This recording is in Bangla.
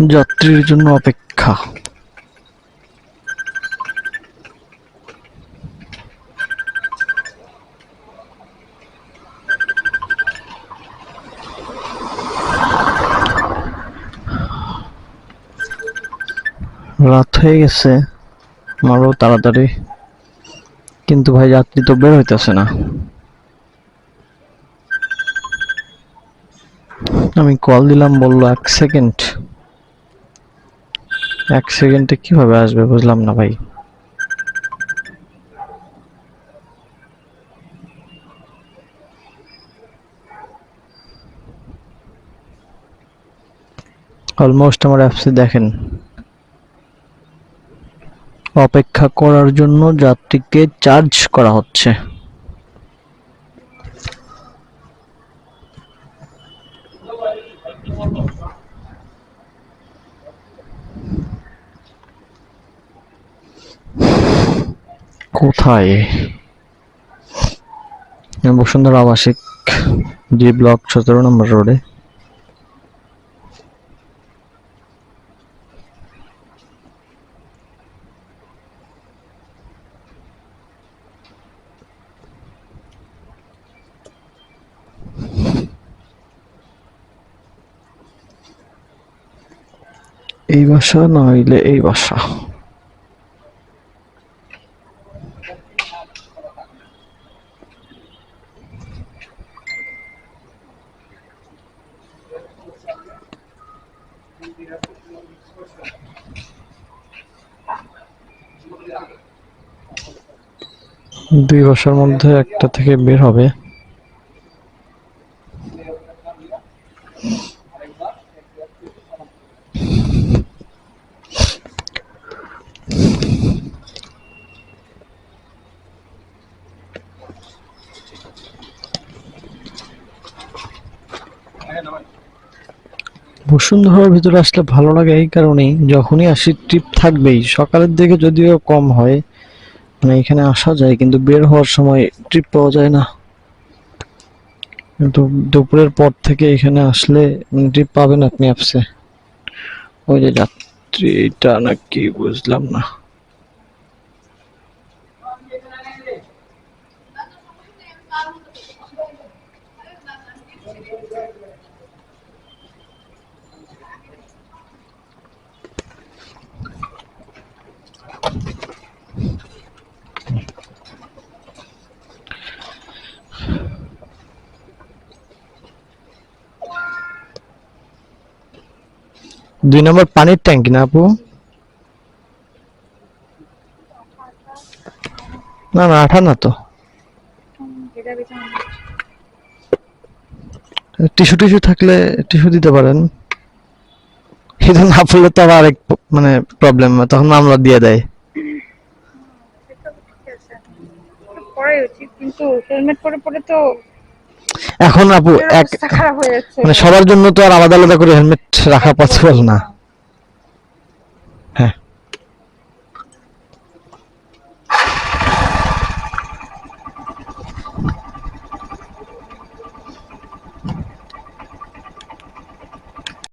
যাত্রীর জন্য অপেক্ষা। রাত হয়ে গেছে, আমারও তাড়াতাড়ি, কিন্তু ভাই যাত্রী তো বের হইতেছে না। আমি কল দিলাম, বললো 1 সেকেন্ড। 1 সেকেন্ডে কিভাবে আসবে বুঝলাম না ভাই। অলমোস্ট আমার অ্যাপসে দেখেন, অপেক্ষা করার জন্য যাত্রীকে চার্জ করা হচ্ছে। কোথায়? বসুন্ধরা আবাসিক, জি ব্লক 17 নম্বর রোডে। এই বাসা না হইলে এই বাসা। দুই বাসার মধ্যে একটা থেকে বের হবে। বসুন্ধরার ভিতরে আসলে ভালো লাগে এই কারণেই, যখনই আসি ট্রিপ থাকবেই। সকালের দিকে যদিও কম হয়, মানে এখানে আসা যায়, কিন্তু বের হওয়ার সময় ট্রিপ পাওয়া যায় না। কিন্তু দুপুরের পর থেকে এখানে আসলে ট্রিপ পাবেন আপনি অ্যাপসে। ওই যে যাত্রীটা নাকি বুঝলাম না। দুই নম্বর পানির ট্যাঙ্কি না আপু? না না, 18 না তো। টিস্যু টিস্যু থাকলে টিস্যু দিতে পারেন। এটা না পড়লে তো আবার আরেক মানে প্রবলেম, তখন মামলা দিয়ে দেয়। কিন্তু হেলমেট পরে পরে তো এখন আপু এক খারাপ হয়ে যাচ্ছে। মানে সবার জন্য তো আর আলাদা আলাদা করে হেলমেট রাখা পসিবল না।